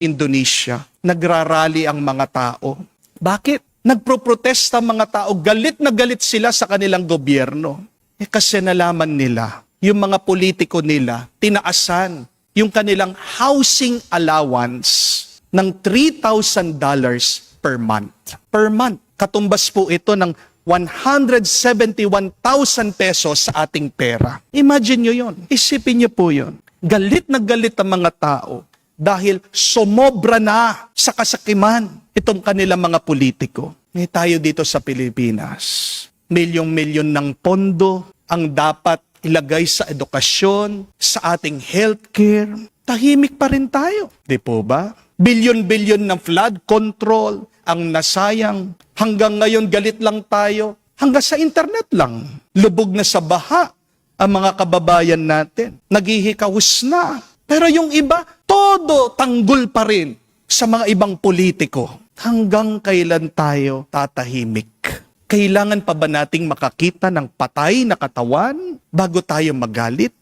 Indonesia, nagrarally ang mga tao. Bakit? Nagproprotesta ang mga tao, galit na galit sila sa kanilang gobyerno. Kasi nalaman nila, yung mga politiko nila, tinaasan yung kanilang housing allowance ng $3,000 per month. Per month. Katumbas po ito ng 171,000 pesos sa ating pera. Imagine nyo yun. Isipin nyo po yun. Galit na galit ang mga tao dahil sumobra na sa kasakiman itong kanilang mga politiko. May tayo dito sa Pilipinas. Milyong-milyon ng pondo ang dapat ilagay sa edukasyon, sa ating healthcare. Tahimik pa rin tayo. Di po ba? Bilyon-bilyon ng flood control ang nasayang. Hanggang ngayon galit lang tayo. Hanggang sa internet lang. Lubog na sa baha ang mga kababayan natin. Naghihikahus na. Pero yung iba, todo tanggol pa rin sa mga ibang politiko. Hanggang kailan tayo tatahimik? Kailangan pa ba nating makakita ng patay na katawan bago tayo magalit?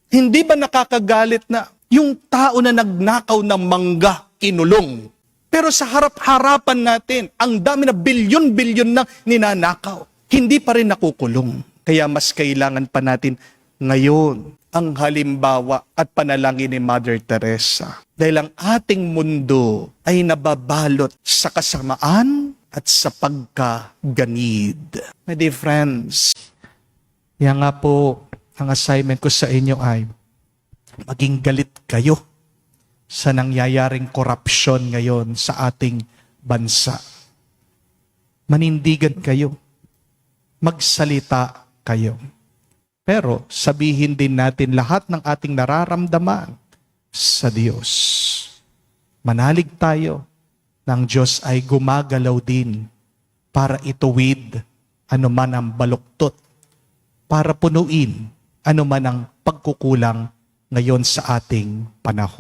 Hindi ba nakakagalit na yung tao na nagnakaw ng mangga, kinulong? Pero sa harap-harapan natin, ang dami na bilyon-bilyon na ninanakaw. Hindi pa rin nakukulong. Kaya mas kailangan pa natin ngayon ang halimbawa at panalangin ni Mother Teresa. Dahil ang ating mundo ay nababalot sa kasamaan at sa pagkaganid. My dear friends, yan nga po ang assignment ko sa inyo ay maging galit kayo sa nangyayaring korupsyon ngayon sa ating bansa. Manindigan kayo. Magsalita kayo. Pero sabihin din natin lahat ng ating nararamdaman sa Diyos. Manalig tayo ng Diyos ay gumagalaw din para ituwid anuman ang baluktot, para punuin anuman ang pagkukulang ngayon sa ating panahon.